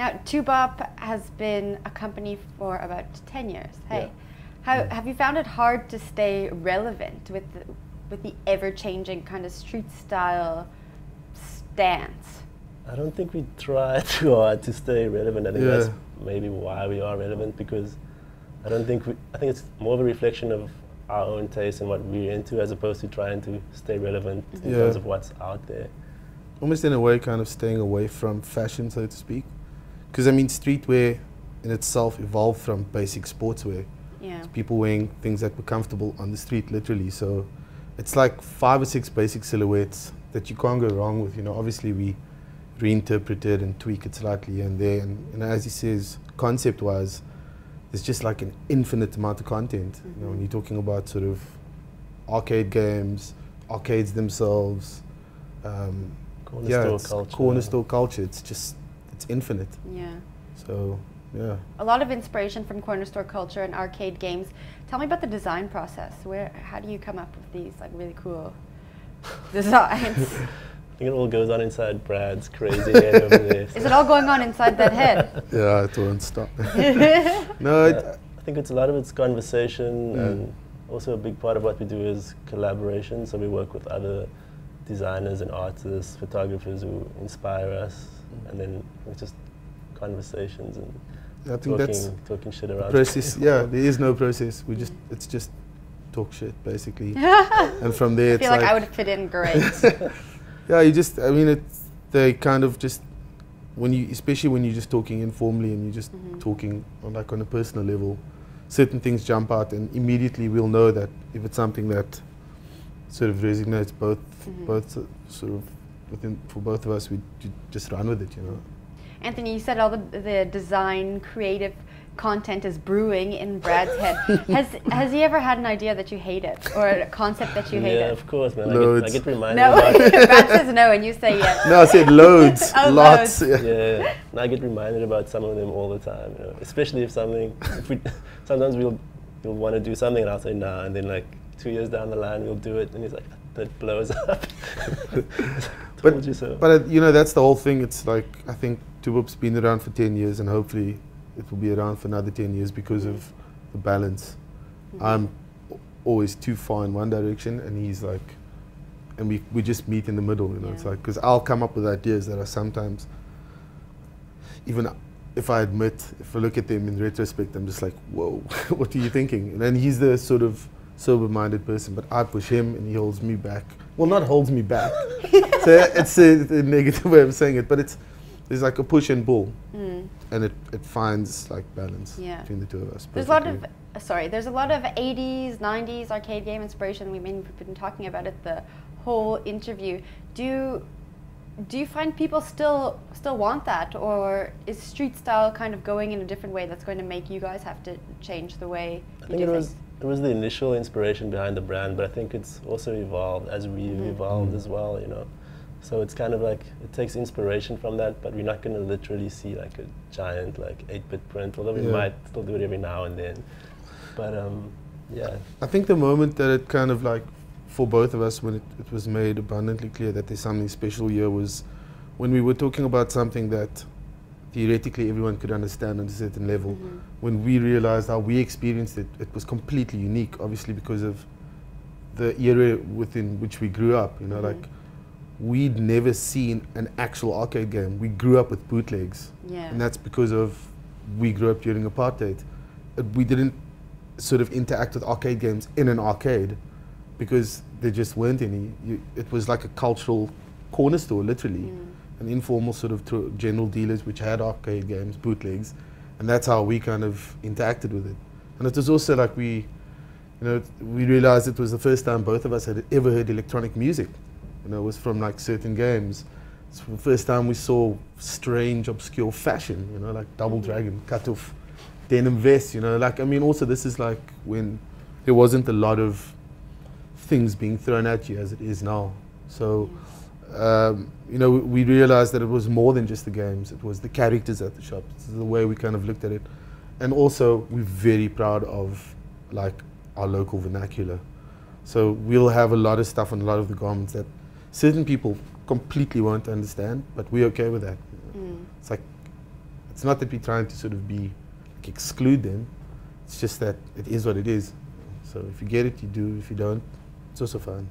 Now, Tubop has been a company for about 10 years. Hey, have you found it hard to stay relevant with the ever-changing kind of street style stance? I don't think we try too hard to stay relevant. I think that's maybe why we are relevant, because I think it's more of a reflection of our own taste and what we're into, as opposed to trying to stay relevant in terms of what's out there. Almost in a way kind of staying away from fashion, so to speak. Because I mean, streetwear in itself evolved from basic sportswear. Yeah. People wearing things that were comfortable on the street, literally. So it's like 5 or 6 basic silhouettes that you can't go wrong with. You know, obviously we reinterpret it and tweak it slightly and there. And as he says, concept-wise, there's just like an infinite amount of content. You know, when you're talking about sort of arcade games, arcades themselves, corner store culture. It's just, it's infinite. Yeah. So, yeah. A lot of inspiration from corner store culture and arcade games. Tell me about the design process. How do you come up with these like really cool designs? I think it all goes on inside Brad's crazy head over there. Is it all going on inside that head? Yeah, it won't stop. No, I think it's a lot of it's conversation, and also a big part of what we do is collaboration. So we work with other designers and artists, photographers who inspire us, and then it's just conversations and I think talking shit around. Process, yeah, there is no process. It's just talk shit basically, and from there I feel like I would fit in great. Yeah, I mean, they kind of just, especially when you're just talking informally and you're just talking on a personal level, certain things jump out and immediately we'll know that if it's something that sort of resonates both sort of for both of us, we just run with it, you know. Anthony, you said all the design, creative content is brewing in Brad's head. Has he ever had an idea that you hated, or a concept that you hated? Yeah, of course, man. I get reminded. No, Brad says no, and you say yes. No, I said loads, lots. Loads. Yeah, and I get reminded about some of them all the time. You know? Especially if sometimes we'll want to do something, and I'll say nah, and then like 2 years down the line we'll do it, and he's like, that blows up. Told you so. But you know, that's the whole thing. It's like, I think Tubop's been around for 10 years, and hopefully it will be around for another 10 years because of the balance. I'm always too far in one direction, and he's like, and we just meet in the middle, you know. It's like, because I'll come up with ideas that are sometimes, even if I look at them in retrospect, I'm just like, whoa, what are you thinking? And then he's the sort of sober-minded person, but I push him and he holds me back. Well, not holds me back. So it's a negative way of saying it, but there's like a push and pull, and it finds like balance between the two of us. There's there's a lot of 80s, 90s arcade game inspiration. We've been talking about it the whole interview. Do you find people still want that, or is street style kind of going in a different way that's going to make you guys have to change the way you do things? It was the initial inspiration behind the brand, but I think it's also evolved as we've evolved as well, you know. So it's kind of like, it takes inspiration from that, but we're not going to literally see like a giant like 8-bit print, although we might still do it every now and then. But yeah. I think the moment that it kind of like, for both of us, when it was made abundantly clear that there's something special here, was when we were talking about something that theoretically everyone could understand at a certain level. When we realized how we experienced it, it was completely unique, obviously because of the era within which we grew up, you know, like we'd never seen an actual arcade game. We grew up with bootlegs, and that's because we grew up during apartheid. We didn't sort of interact with arcade games in an arcade because there just weren't any. It was like a cultural corner store, literally. An informal sort of general dealers which had arcade games, bootlegs, and that's how we kind of interacted with it. And it was also like we realized it was the first time both of us had ever heard electronic music. You know, it was from like certain games. It's the first time we saw strange, obscure fashion, you know, like Double Dragon, cut-off denim vests, you know, like, I mean, also this is like when there wasn't a lot of things being thrown at you as it is now. So, you know, we realized that it was more than just the games. It was the characters at the shop. This is the way we kind of looked at it. And also, we're very proud of like our local vernacular. So we'll have a lot of stuff on a lot of the garments that certain people completely won't understand, but we're okay with that. It's like, it's not that we're trying to sort of be like, exclude them. It's just that it is what it is. So if you get it, you do. If you don't, it's also fine.